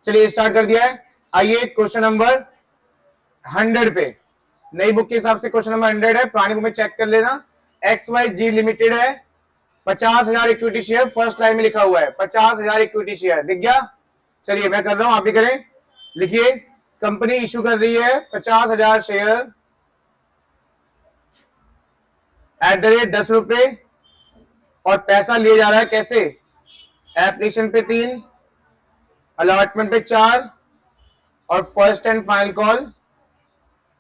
चलिए स्टार्ट कर दिया है। आइए क्वेश्चन नंबर 100 पे, नई बुक के हिसाब से क्वेश्चन नंबर 100 है, पुरानी बुक में चेक कर लेना। XYZ लिमिटेड है, 50,000 इक्विटी शेयर, फर्स्ट लाइन में लिखा हुआ है 50,000 इक्विटी शेयर, दिख गया? चलिए मैं कर रहा हूं, आप भी करें। लिखिए, कंपनी इशू कर रही है 50,000 शेयर @10 रुपए और पैसा लिया जा रहा है कैसे? एप्लीकेशन पे 3, अलॉटमेंट पे 4 और first and final call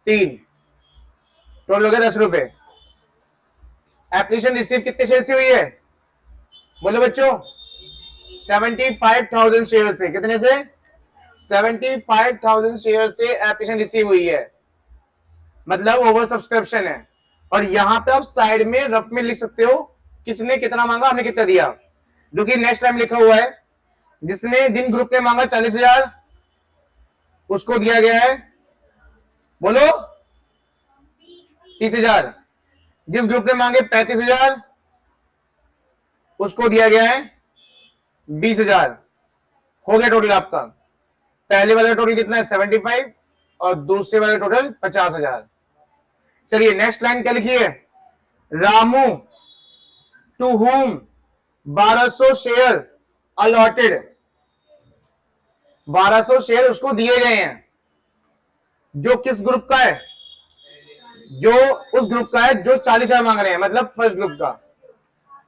3, total हो गया 10 रुपए। एप्लीकेशन रिसीव कितने शेयर से हुई है? बोलो बच्चों, 75,000 शेयर से। कितने से? 75,000 शेयर से एप्लीकेशन रिसीव हुई है, मतलब ओवर सब्सक्रिप्शन है। और यहां पे आप साइड में रफ में लिख सकते हो किसने कितना मांगा, हमने कितना दिया, जो कि नेक्स्ट टाइम लिखा हुआ है। जिसने दिन ग्रुप ने मांगा 40,000 उसको दिया गया है, बोलो 30,000। जिस ग्रुप ने मांगे 35,000 उसको दिया गया है 20,000। हो गया टोटल आपका। पहले वाला टोटल कितना है? 75 और दूसरे वाला टोटल 50,000। चलिए नेक्स्ट लाइन क्या लिखी है? Ramu to whom 1200 share allotted, 1200 share उसको दिए गए हैं। जो किस ग्रुप का है? जो उस ग्रुप का है जो 40,000 मांग रहे हैं, मतलब फर्स्ट ग्रुप का।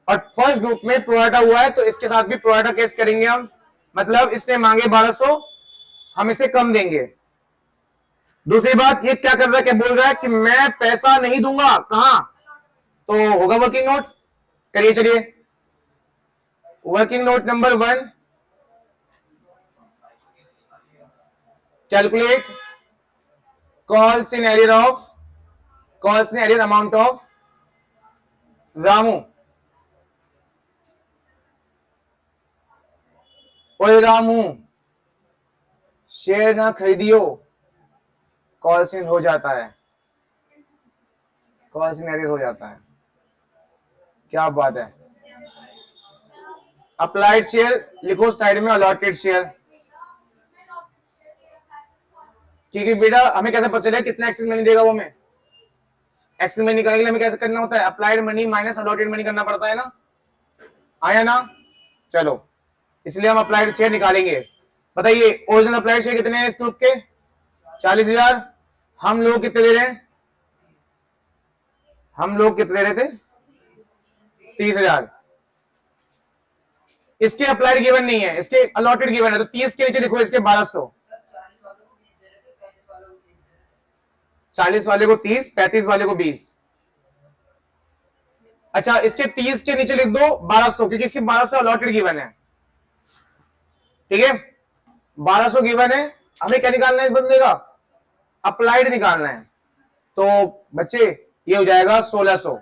और फर्स्ट ग्रुप में प्रोराटा हुआ है तो इसके साथ भी प्रोराटा केस करेंगे हम, मतलब इसने मांगे 1200, हम इसे कम देंगे। दूसरी बात, ये क्या कर रहा है, क्या बोल रहा है कि मैं पैसा नहीं दूंगा, कहां? तो होगा वर्किंग नोट। करिए चलिए, working note number 1, calculate calls in arrear amount of Ramu. ओए रामू, शेयर ना खरीदियो, कॉल्स इन हो जाता है, कॉल्स इन एरियर हो जाता है। क्या बात है। अप्लाइड शेयर लिखो साइड में, अलॉटेड शेयर। क्योंकि बेटा हमें कैसे पता चलेगा कितना एक्सेस मनी देगा वो? हमें एक्सेस मनी निकालने के लिए हमें कैसे करना होता है? Applied money minus allotted money करना पड़ता है ना, आया ना? चलो, इसलिए हम अप्लाइड शेयर निकालेंगे। बताइए ओरिजिनल अप्लाइड शेयर कितने हैं इस ग्रुप के? 40,000। हम लोग कितने दे रहे हैं? हम लोग कितने दे रहे थे? 30,000। इसके अप्लाइड गिवन नहीं है, इसके अलॉटेड गिवन है, तो 30 के नीचे लिखो इसके 1200। 40 वाले को 30, 35 वाले को 20। अच्छा, इसके 30 के नीचे लिख दो 1200, क्योंकि इसकी 1200 अलॉटेड गिवन है। ठीक है, 1200 गिवन है, हमें क्या निकालना है इस बंदे का? अप्लाइड निकालना है। तो बच्चे ये हो जाएगा 1600।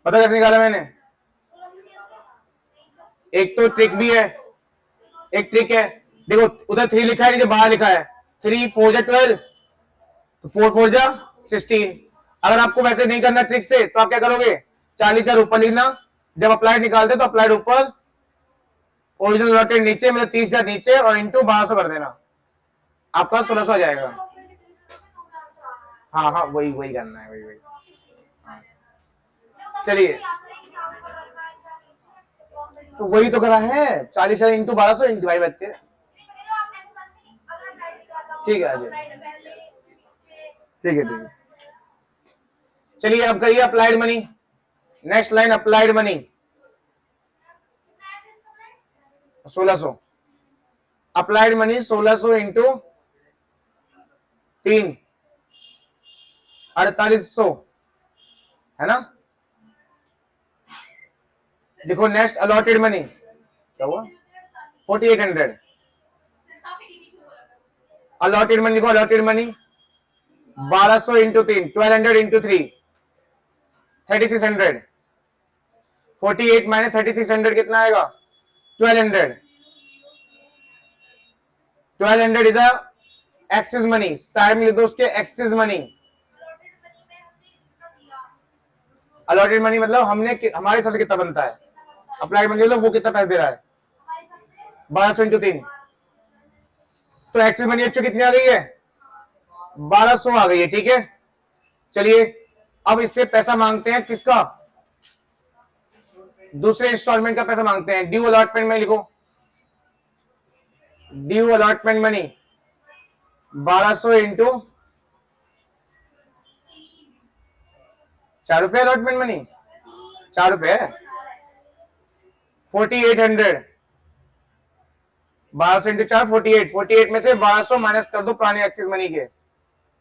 पता कैसे निकाला मैंने? एक तो ट्रिक भी है, एक ट्रिक है। देखो उधर 3 लिखा है, नीचे 12 लिखा है। 3 4 जा 12, तो 4 4 जा 16। अगर आपको वैसे नहीं करना ट्रिक से, तो आप क्या करोगे? 40,000 ऊपर लिखना, जब अप्लाइड निकालते तो अप्लाइड ऊपर, ओरिजिनल अलॉटेड नीचे, मतलब 30,000 नीचे, और इंटू 1200 कर देना, आपका 1600 आ जाएगा। हाँ हाँ, वही वही करना है, वही। चलिए, तो वही तो करा है, 40,000 इंटू 1200 इंटू भाई बच्चे। ठीक है अजय, ठीक है। चलिए अब करिए applied money. Next line applied money 1600। Applied money 1600 into 3, 4800 है ना? देखो नेक्स्ट अलॉटेड मनी क्या हुआ? 4800। अलॉटेड मनी देखो, allotted money 1200 into 3, 1200 into 3, 3600। 48 minus 3600 कितना आएगा? 1200। 1200 is a excess money, side में लिख दो उसके एक्सेस मनी। अलॉटेड मनी मतलब हमने हमारे हिसाब से कितना बनता है, अप्लाइड मनी मतलब वो कितना पैसा दे रहा है। 1200 इंटू 3 तो एक्सेस मनी बच्चों कितनी आ गई है? 1200 आ गई है। ठीक है, चलिए अब इससे पैसा मांगते हैं, किसका? दूसरे इंस्टॉलमेंट का पैसा मांगते हैं। ड्यू अलॉटमेंट में लिखो, ड्यू अलॉटमेंट मनी 1200 इंटू 4 रुपए अलॉटमेंट मनी, 4 रुपए 4800, 1200 इंटू 4 48, 48 में से 1200 माइनस कर दो पुराने एक्सिस मनी के,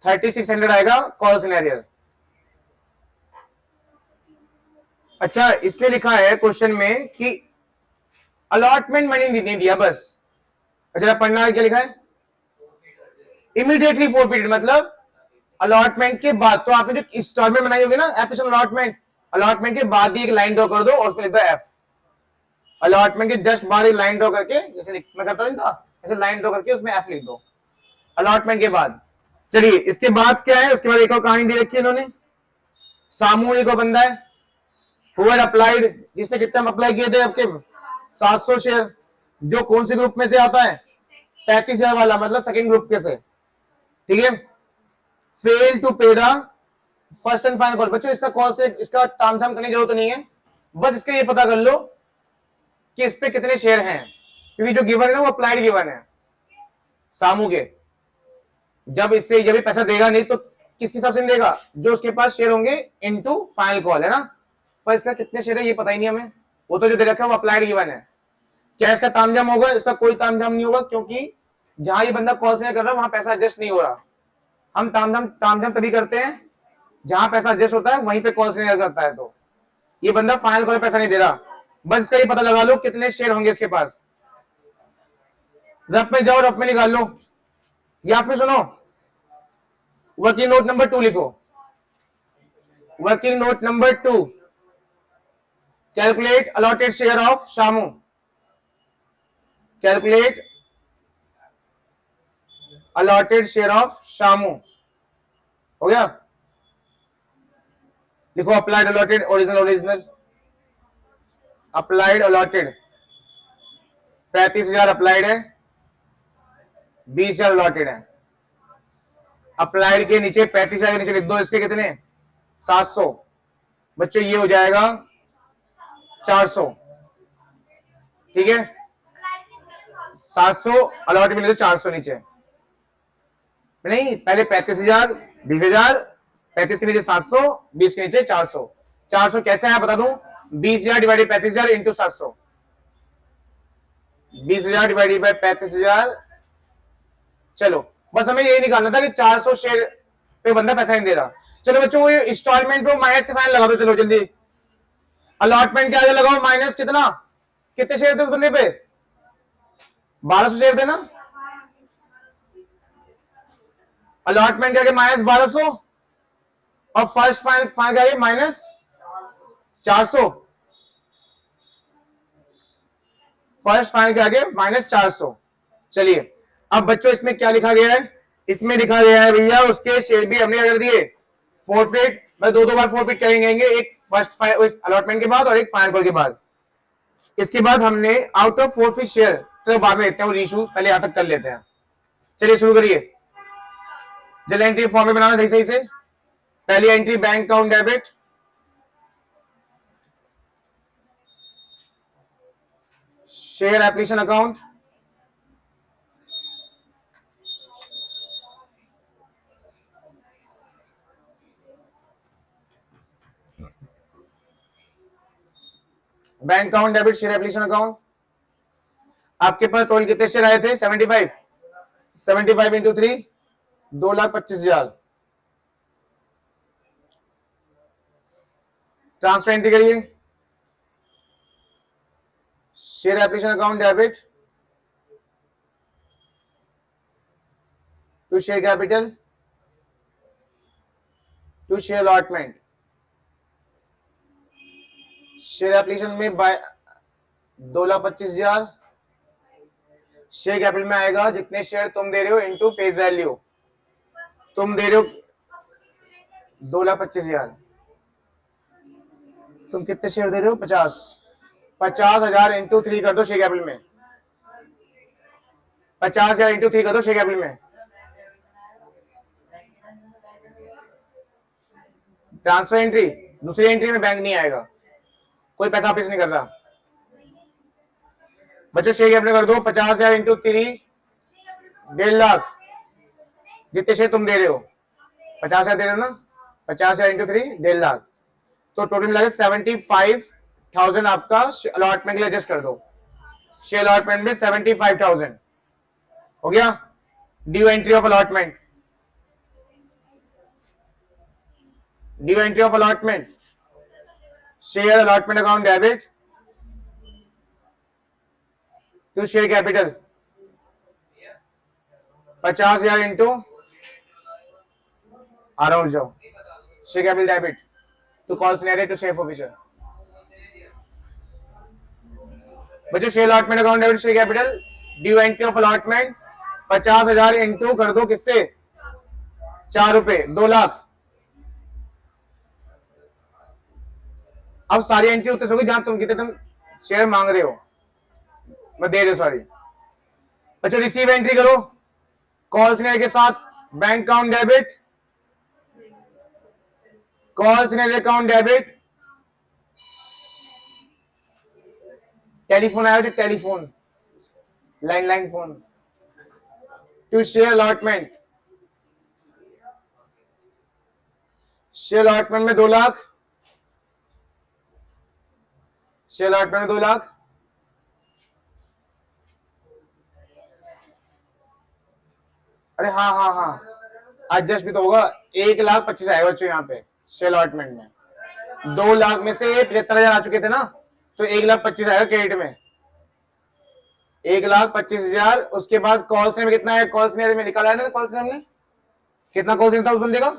3600 आएगा कॉल सिनेरियो। अच्छा, इसने लिखा है क्वेश्चन में कि अलॉटमेंट मनी नहीं दिया बस। अच्छा, पढ़ना है क्या लिखा है? इमीडिएटली फोरफिटेड, मतलब अलॉटमेंट के बाद। तो आपने जो इंस्टॉलमेंट बनाई होगी ना एप्लीकेशन अलॉटमेंट, अलॉटमेंट के बाद ही एक लाइन ड्रॉ कर दो और उसमें लिख दो एफ। अलॉटमेंट के जस्ट बाद एक लाइन ड्रॉ करके, जैसे मैं करता नहीं था, ऐसे लाइन ड्रॉ करके उसमें एफ लिख दो अलॉटमेंट के बाद। चलिए इसके बाद क्या है? उसके बाद एक और कहानी दे रखी है इन्होंने। सामू एक और बंदा है, हु हैड अप्लाइड, जिसने कितने हम अप्लाई किए थे आपके 700 शेयर, जो कौन से ग्रुप में से आता है? 35,000 वाला, मतलब सेकंड ग्रुप के से। ठीक है, फेल टू पे the first and final call. बच्चों इसका कॉल से इसका तामझाम करने की जरूरत नहीं है, बस इसका ये पता कर लो कि इस पे कितने शेयर हैं, क्योंकि जो गिवन है ना वो अप्लाइड गिवन है सामू के। जब इससे जब पैसा देगा नहीं तो किस हिसाब से देगा? जो उसके पास शेयर होंगे इनटू फाइनल कॉल, है ना। पर इसका कितने शेयर है ये पता ही नहीं हमें, वो तो जो दे रखा है वो अप्लाइड गिवन है। क्या इसका तामझाम होगा? इसका कोई तामझाम नहीं होगा, क्योंकि जहां ये बंदा कॉल से कर रहा है वहां पैसा एडजस्ट नहीं हो रहा। हम तामझाम तभी करते हैं जहां पैसा एडजस्ट होता है, वहीं पे कॉल से करता है। तो ये बंदा फाइनल कॉल पैसा नहीं दे रहा, बस इसका ये पता लगा लो कितने शेयर होंगे इसके पास। रफ में जाओ, रफ में निकाल लो, या फिर सुनो वर्किंग नोट नंबर 2 लिखो। Working note number 2, calculate allotted share of Shamu. Calculate allotted share of Shamu, हो गया। लिखो applied allotted, original original, applied allotted 35,000 applied है, 20,000 अलॉटेड है। अप्लाइड के नीचे 35,000 के नीचे लिख दो इसके कितने? 700। बच्चों ये हो जाएगा 400। ठीक है, 700 अलॉटेड में 400 नीचे नहीं, पहले 35,000, 20,000, 35 के नीचे 700, 20 के नीचे 400। 400 कैसे है बता दूं? 20,000 डिवाइडेड 35,000 इंटू 700, 20,000 डिवाइडेड बाई 35,000। चलो बस हमें यही निकालना था कि 400 शेयर पे बंदा पैसा नहीं दे रहा। चलो बच्चों वो इंस्टॉलमेंट पे माइनस के साइन लगा दो, चलो जल्दी। अलॉटमेंट के आगे लगाओ माइनस कितना, कितने शेयर थे उस बंदे पे? 1200 शेयर थे ना। अलॉटमेंट के आगे माइनस 1200 और फर्स्ट फाइनल के आगे माइनस 400, फर्स्ट फाइनल के आगे माइनस 400। चलिए अब बच्चों इसमें क्या लिखा गया है? इसमें लिखा गया है भैया उसके शेयर भी हमने अगर दिए फोरफिट, मैं दो बार फोरफिट करेंगे, एक फर्स्ट अलॉटमेंट के बाद और एक फाइनल कॉल के बाद। इसके बाद हमने आउट ऑफ फोरफिट शेयर, तो बाद में लेते हैं वो इशू, पहले यहां तक कर लेते हैं। चलिए शुरू करिए। जल एंट्री फॉर्म में बनाना सही से। पहली entry bank account debit, share application account, bank account debit, share application account. आपके पास टोटल कितने शेयर आए थे? 75। 75 इंटू 3, 2,25,000। ट्रांसफर एंट्री करिए। Share application account debit to share capital to share allotment. Share application में 2,25,000, शेयर कैपिटल में आएगा जितने शेयर तुम दे रहे हो इनटू फेस वैल्यू। तुम दे रहे हो 2,25,000, तुम कितने शेयर दे रहे हो? 50,000 इंटू 3 कर दो शेयर कैपिटल में, 50,000 इंटू 3 कर दो शेयर कैपिटल में। ट्रांसफर एंट्री, दूसरी एंट्री में बैंक नहीं आएगा, कोई पैसा वापिस नहीं कर रहा। बच्चों शेयर कैपिटल कर दो 50,000 इंटू 3, 1.5 लाख, जितने शेयर तुम दे रहे हो 50,000 दे रहे हो ना, 50,000 इंटू 3, 1.5 लाख, तो टोटल मिला 75,000 आपका अलॉटमेंट के लिए एडजस्ट कर दो। शेयर अलॉटमेंट में 75,000 हो गया। Due entry of allotment, due entry of allotment, share allotment account debit to share capital 50,000 into, आ रहा हूं जाओ, share capital debit to call scenario to share forfeiture. बच्चों share allotment account debit share capital, due entry of allotment 50,000 into कर दो किससे, 4 रुपए, 2 लाख। अब सारी एंट्री उतने होगी जहां तुम कितने तुम शेयर मांग रहे हो, मैं दे रहे हो सॉरी। बच्चों रिसीव एंट्री करो कॉल सिनेरियो के साथ, bank account debit, call scenario account debit, telephone आया, telephone landline phone to share allotment, share allotment में 2 लाख, शेयर अलॉटमेंट में 2 लाख, अरे हाँ हाँ हाँ एडजस्ट भी तो होगा, 1,25,000 आएगा बच्चों यहाँ पे शेयर अलॉटमेंट में। 2 लाख में से 75,000 आ चुके थे ना, तो 1,25,000 आएगा क्रेडिट में, 1,25,000। उसके बाद कॉल सिनेरियो में कितना है, कॉल सिनेरियो में निकाला है ना, कॉल सिनेरियो में कितना कॉल सिनेरियो था उस बंदे का,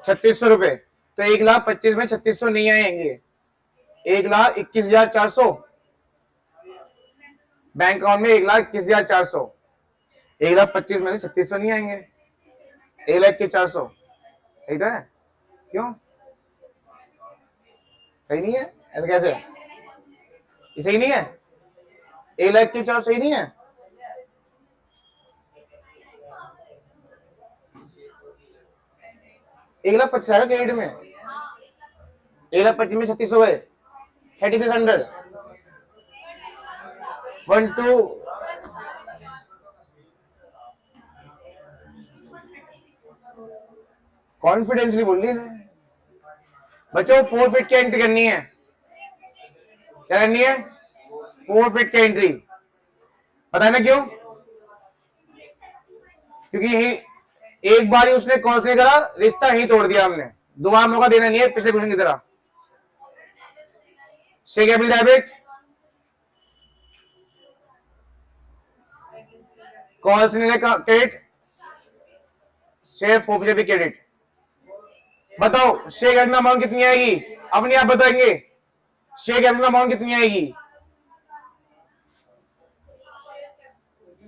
3,600 रुपए, तो 1,25,000 में 3,600 नहीं आएंगे, 1,21,400 बैंक अकाउंट में, 1,21,400, 1,25,000 में से 3,600 नहीं आएंगे, 1,21,400 सही तो है, क्यों सही नहीं है, ऐसे कैसे ये सही नहीं है, 1,21,400 सही नहीं है, एक 1,25,000 क्रेडिट में, 1,25,000 में 3,600 गए, 3,600 1 2 कॉन्फिडेंसली बोल रही है बच्चों। 4 फीट की एंट्री करनी है, क्या करनी है, 4 फीट की एंट्री, पता है ना क्यों, क्योंकि एक बार ही उसने कॉल नहीं करा, रिश्ता ही तोड़ दिया हमने, दोबारा मौका देना नहीं है पिछले क्वेश्चन की तरह। Share capital debit, call scenario credit, share forfeiture भी क्रेडिट। बताओ शेयर कैपिटल अमाउंट कितनी आएगी, अब नहीं आप बताएंगे, शेयर कैपिटल अमाउंट कितनी आएगी,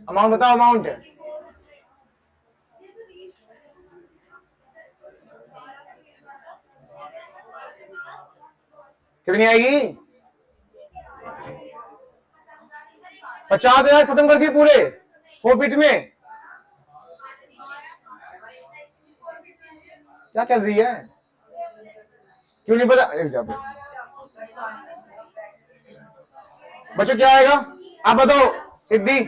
अमाउंट बताओ, अमाउंट कितनी आएगी, 50,000 खत्म कर दिए पूरे 4 फीट में, क्या कर रही है, क्यों नहीं पता, बच्चों क्या आएगा आप बताओ, सिद्धि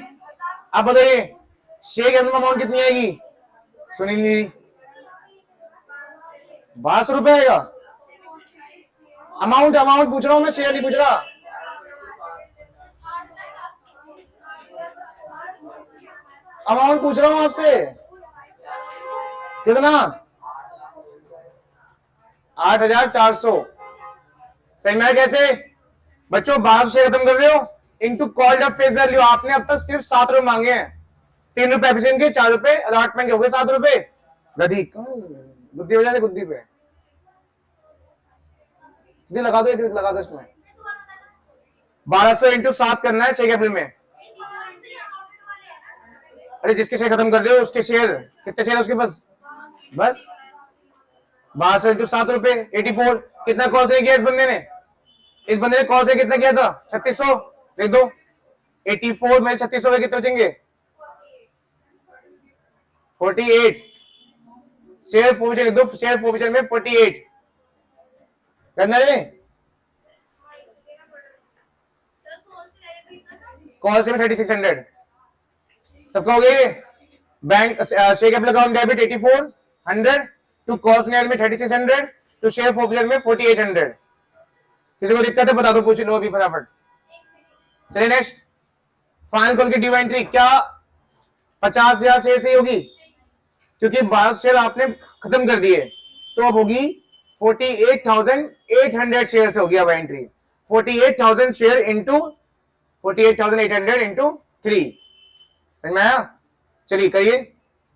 आप बताइए शेयर कैपिटल अमाउंट कितनी आएगी, सुनील जी 1200 रुपए आएगा, अमाउंट अमाउंट पूछ रहा हूं मैं, शेयर नहीं पूछ रहा, अमाउंट पूछ रहा हूं आपसे, कितना, 8,400 सही में कैसे बच्चों, 1200 शेयर खत्म कर रहे हो into called up face value, आपने अब तक सिर्फ 7 रुपए मांगे हैं, 3 रुपए एफिशिएंट के, 4 रुपए अलॉटमेंट के, हो गए 7 रुपए, गधी बुद्धि वजह से बुद्धि पे लगा दो, एक लगा दो इसमें, 1200 इंटू 7 करना है शेयर कैपिटल में, अरे जिसके शेयर खत्म कर रहे हो उसके शेयर, कितने शेयर उसके बस 1200 इंटू 7 रुपए 84, कितना कॉल से किया इस बंदे ने, कॉल से कितना किया था 3,600, लिख दो 84 में 3,600 कितने बचेंगे 48 शेयर फोर्फिचर लिख दो, शेयर फोर्फिचर में 48 करना रे। कॉल से में 3600 सबका हो गया। Bank share capital account debit 8400 to call scenario में 3600 टू शेयर फोर्फिचर में 4800। किसी को दिक्कत है बता दो, पूछ लो अभी फटाफट। चलिए नेक्स्ट, फाइनल कॉल की ड्यू एंट्री क्या 50,000 शेयर से होगी, क्योंकि 12 शेयर आपने खत्म कर दिए, तो अब होगी 48,800 शेयर से होगी अब एंट्री। 48,000 शेयर इंटू 48,800 इंटू 3, समझ में आया? चलिए करिए।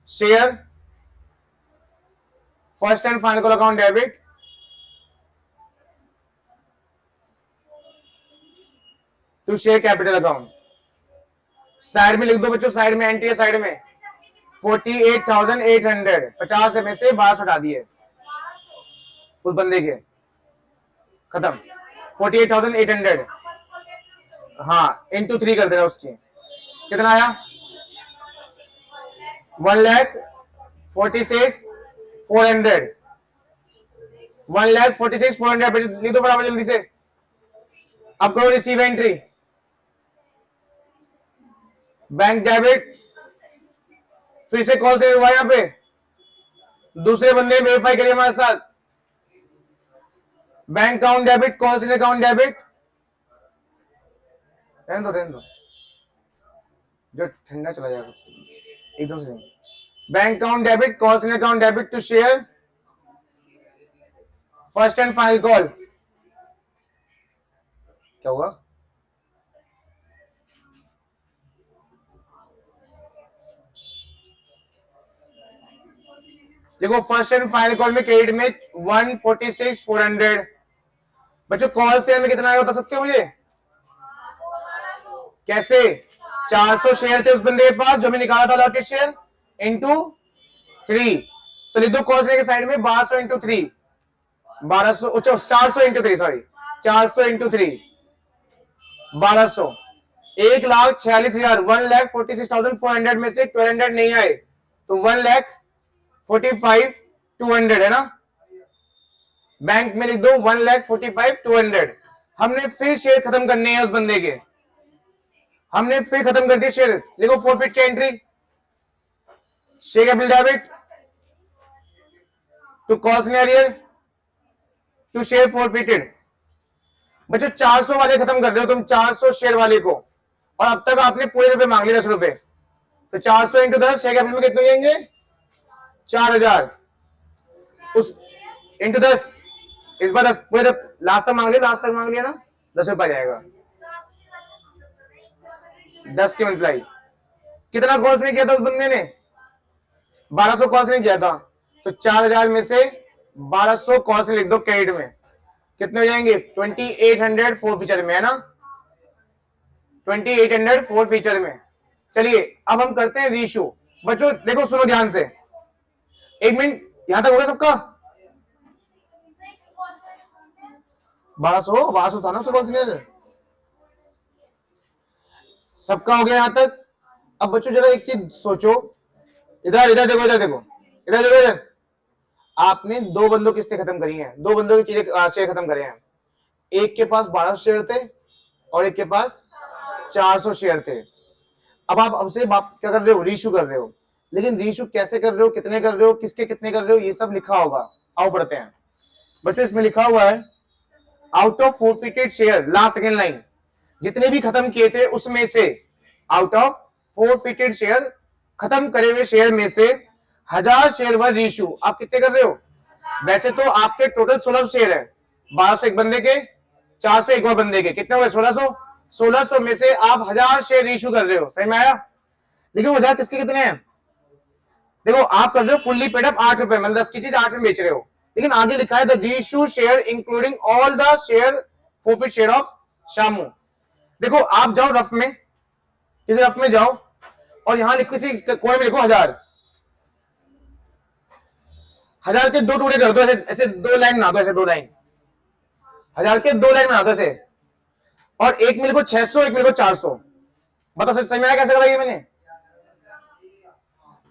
Share first and final call account debit to share capital account. Side में लिख दो बच्चों, साइड में एंट्री है, साइड में 48,800 50 में से 12 हटा दिए उस बंदे के, खत्म। 48,800 हाँ इंटू 3 कर देना उसकी, कितना आया 1,46,400 1,46,400 लिख दो बराबर जल्दी से। अब करो रिसीव एंट्री, बैंक डेबिट, फिर से कॉल से हुआ, यहां पे दूसरे बंदे ने वेरीफाई करिए हमारे साथ। बैंक अकाउंट डेबिट, कॉल से अकाउंट डेबिट, रहने दो जो ठंडा चला जाए एकदम से नहीं। बैंक अकाउंट डेबिट, कॉल से account debit to share first and final call. क्या हुआ? देखो फर्स्ट एंड फाइनल कॉल में क्रेडिट में 146,400। बच्चों कॉल शेयर में कितना आया बता सकते हो मुझे? कैसे? 400 शेयर थे उस बंदे के पास जो मैं निकाला था अलॉटेड शेयर, इंटू 3, तो लिख दो कॉल शेयर के साइड में 1200 इंटू 3, 1200 400 इंटू 3 सॉरी 400 इंटू 3 1200, 1,46,000 1,46,400 में से 1,200 नहीं आए तो 1,45,200 है ना। बैंक में लिख दो 1,45,200। हमने फिर शेयर खत्म करने हैं उस बंदे के, हमने फिर खत्म कर दिए शेयर। लिखो फॉरफिट की एंट्री, share capital debit to cost scenario to share forfeited. बच्चों 400 वाले खत्म कर रहे हो तुम, 400 शेयर वाले को, और अब तक आपने पूरे रुपए मांग लिए 10 रुपए, तो 400 इंटू 10 शेयर कैपिटल में कितने जाएंगे 4,000, उस इंटू 10 इस बार 10 पूरे लास्ट तक मांग लिया ना, 10 रुपया जाएगा। 10 की मल्टीप्लाई कितना कॉस्ट ने किया था उस बंदे ने 1200 कॉस्ट ने किया था, तो 4,000 में से 1200 कॉस्ट लिख दो क्रेडिट में, कितने हो जाएंगे 2,800 फोर फीचर में है ना, 2,800 फोर फीचर में। चलिए अब हम करते हैं रीशू। बच्चों देखो सुनो ध्यान से, एक मिनट यहां तक हो गया सबका? 1200 था ना सुबह, सबका हो गया यहां तक। अब बच्चों जरा एक चीज सोचो, इधर देखो, आपने 2 बंदों की किस्तें खत्म करी हैं, 2 बंदों की चीजें शेयर खत्म करे हैं। एक के पास 1200 शेयर थे और एक के पास 400 शेयर थे। अब आप हमसे क्या कर रहे हो, रीशू कर रहे हो, लेकिन रीशू कैसे कर रहे हो, कितने कर रहे हो, किसके कितने कर रहे हो, ये सब लिखा होगा। आओ पढ़ते हैं बच्चों, इसमें लिखा हुआ है out of forfeited share, last second line, जितने भी खत्म किए थे उसमें से, आउट ऑफ फॉरफिटेड शेयर, खत्म करे हुए शेयर में से 1000 शेयर वर रीशू। आप कितने कर रहे हो? वैसे तो आपके टोटल 1600 शेयर है, 1200 एक बंदे के, 400 एक और बंदे के, कितने हुए 1600 में से आप 1000 शेयर रीशू कर रहे हो, सही में आया? लेकिन 1000 किसके कितने हैं? देखो आप कर रहे हो फुल्ली पेड अप 8 रुपए, मतलब 10 की चीज 8 में बेच रहे हो, लेकिन आगे लिखा है the reissue share including all the share forfeit share of Shamu. देखो आप जाओ रफ में, किसी रफ में जाओ और यहां लिखो, किसी कोने में लिखो 1000 के 2 टुकड़े कर दो, ऐसे 2 लाइन बना दो, ऐसे 2 लाइन 1000 के 2 लाइन बना दो ऐसे, और एक में लिखो 600, एक में लिखो 400। बता सही में आया कैसे करा ये मैंने?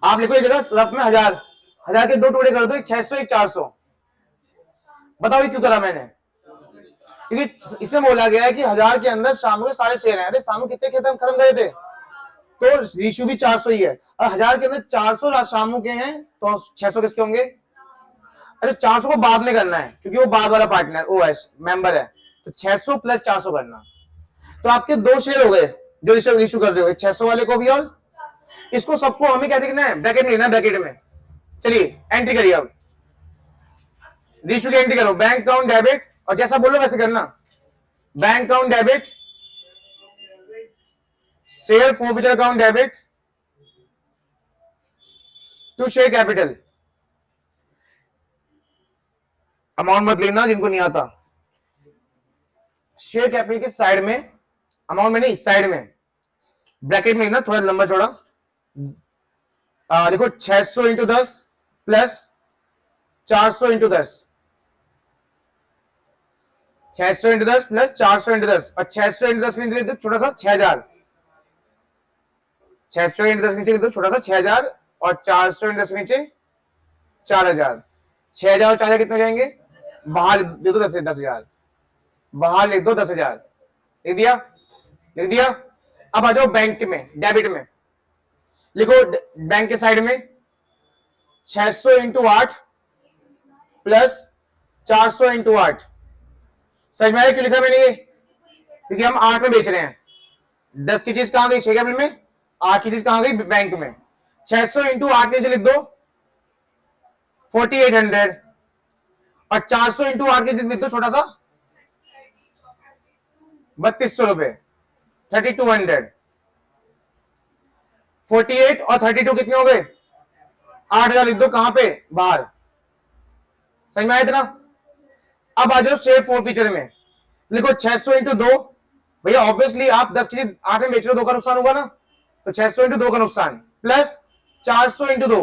आप लिखो ये जगह रफ में 1000, 1000 के 2 टुकड़े कर दो, एक 600 एक 400। बताओ ये क्यों करा मैंने? क्योंकि इसमें बोला गया है कि 1000 के अंदर शाम के सारे शेयर हैं। अरे शाम कितने खत्म करे थे, तो रेशियो भी 400 ही है। और 1000 के अंदर 400 शामू के हैं, तो 600 किसके होंगे? अच्छा 400 को बाद में करना है क्योंकि वो बाद वाला पार्टनर ओ है, मेंबर है, तो 600 प्लस 400 करना। तो आपके 2 शेयर हो गए जो इश्यू कर रहे हो, एक 600 वाले को भी और इसको, सबको हमें क्या लिखना है? ब्रैकेट में लिखना है, ब्रैकेट में। चलिए एंट्री करिए, अब रेशियो की एंट्री करो। बैंक अकाउंट डेबिट, और जैसा बोलो वैसे करना। Bank account debit, share forfeiture account debit to share capital. Amount मत लेना जिनको नहीं आता। शेयर कैपिटल के साइड में अमाउंट में नहीं, इस साइड में ब्रैकेट में लिखना, थोड़ा लंबा चौड़ा। देखो 600 into 10 plus 400 into 10, 600 into 10 plus 400 into 10, और 600 इंटू 10 के नीचे लिख दो छोटा सा 6000, 600 इंटू 10 के नीचे लिख दो छोटा सा 6000, और 400 इंटू 10 के नीचे 4000। 6000 और 4000 कितने हो जाएंगे? बाहर लिख दो 10,000, बाहर लिख दो 10,000। लिख दिया? लिख दिया। अब आ जाओ बैंक में, डेबिट में लिखो। बैंक के साइड में 600 इंटू 8 प्लस 400 इंटू 8। समझ में आया क्यों लिखा मैंने ये? क्योंकि हम 8 में बेच रहे हैं। 10 की चीज कहां गई शेयर कैपिटल में, 8 की चीज कहां गई बैंक में। 600 इंटू 8 नीचे लिख दो 4800, और 400 इंटू 8 की चीज लिख दो छोटा सा 3200 रुपए, 3200। 48 और 32 कितने हो गए? 8000 लिख दो, कहां पे? बाहर। समझ में आया इतना? अब आ जाओ शेयर फोरफिचर में, लिखो 600 इंटू 2। भैया ऑब्वियसली आप 10 की चीज 8 में बेच रहे हो, 2 का नुकसान होगा ना, तो 600 इंटू 2 का नुकसान, plus 400 into 2,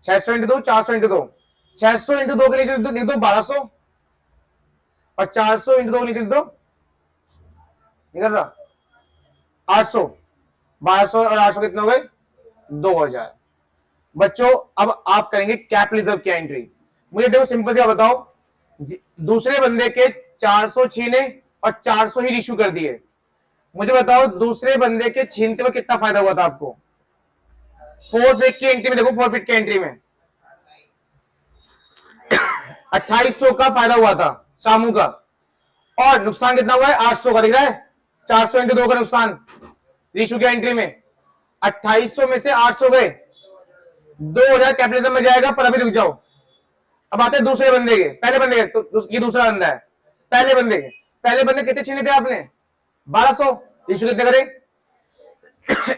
600 into 2, 400 into 2। 600 into 2 के नीचे लिख दो 1200, और 400 इंटू 2 के नीचे लिख दो, निकल रहा 800। 1200 और 800 कितने हो गए? 2000। बच्चों अब आप करेंगे कैपिटल रिजर्व की एंट्री। मुझे देखो सिंपल से बताओ, दूसरे बंदे के 400 छीने और 400 ही इश्यू कर दिए। मुझे बताओ दूसरे बंदे के छीनते हुए कितना फायदा हुआ था आपको? 4 फीट की एंट्री में देखो, 4 फीट की एंट्री में 2800 का फायदा हुआ था शामू का, और नुकसान कितना हुआ है? 800 का। दिख रहा है? 400 इंटू 2 का नुकसान रीशू की एंट्री में। 2800 में से 800 गए, 2000 कैपिटलिज्म में जाएगा। पर अभी रुक जाओ, अब आते हैं दूसरे बंदे के। पहले बंदे के, तो ये दूसरा बंदा है। पहले बंदे के, पहले बंदे कितने छीने थे आपने? 1200। रीशू कितने करे?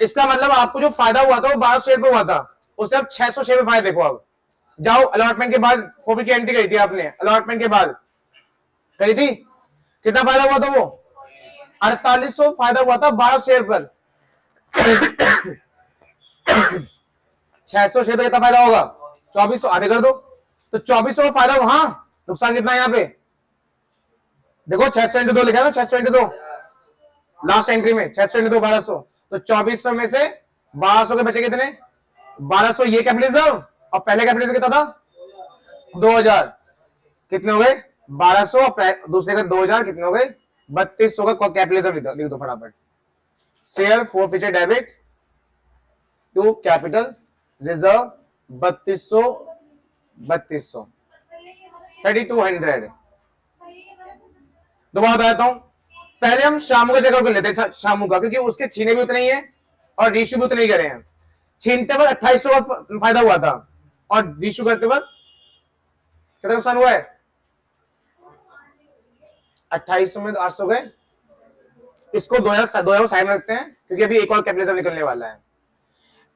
इसका मतलब आपको जो फायदा हुआ था वो 1200 शेयर पे हुआ था, उससे अब 600 शेयर पे फायदा। देखो अब जाओ, अलॉटमेंट के बाद फोरफिट की एंट्री करी थी आपने, अलॉटमेंट के बाद करी थी, कितना फायदा हुआ था वो? 4800 फायदा हुआ था 1200 शेयर पर। 600 शेयर पे कितना फायदा होगा? 2400। आधे कर दो, तो 2400 फायदा। हाँ, नुकसान कितना है यहाँ पे? देखो 600 इंटू 2 लिखा है ना, 600 इंटू 2 लास्ट एंट्री में, 600 इंटू 2 1200। तो 2400 में से 1200 के बचे कितने? 1200 ये कैपिटलिज्म, और पहले कैपिटलिज्म कितना था? 2000। कितने हो गए? 1200, और दूसरे का 2000, कितने हो गए? 3200 का कैपिटलिज्म लिख दो फटाफट। Share forfeiture debit to capital reserve 3200, 3200। दोबारा बताता हूं, पहले हम शामू का चेकआउट कर लेते हैं, शामू का, क्योंकि उसके छीने भी उतने ही है और रीशू भी उतने ही करे हैं। छीनते वक्त 2800 का फायदा हुआ था, और रीशू करते वक्त कितना नुकसान हुआ है? 2800 में 800 गए। इसको 2000 साइड में रखते हैं, क्योंकि अभी एक और कैपिटलिज्म निकलने वाला है।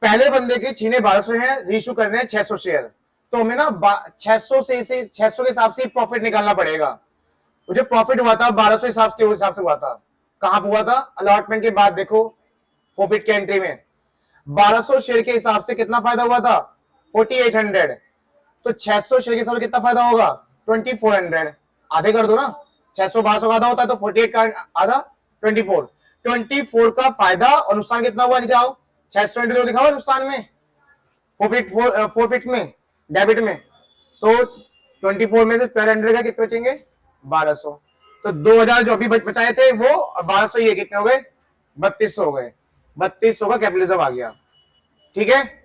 पहले बंदे के छीने 1200 हैं, रीशू करने हैं 600 शेयर, तो हमें ना 600 से 600 के हिसाब से प्रॉफिट निकालना पड़ेगा। जो प्रॉफिट हुआ था 1200 हिसाब से हुआ था। कहां हुआ था? अलॉटमेंट के बाद देखो फोरफिट की एंट्री में 1200 शेयर के हिसाब से कितना फायदा हुआ था? 4800। तो 600 शेयर के हिसाब से कितना फायदा होगा? 2400। आधे कर दो ना, 600 1200 का आधा होता है, तो 48 का आधा 24 का फायदा, और नुकसान कितना हुआ? नीचे आओ, 622 लिखा हुआ नुकसान में, फोरफिट में, डेबिट में। तो 24 में से 1200 का कितने बचेंगे? 1200। तो 2000 जो अभी बचाए थे वो, और 1200 ये कितने हो गए? 3200 हो गए। 3200 का कैपिटलिज्म आ गया। ठीक है।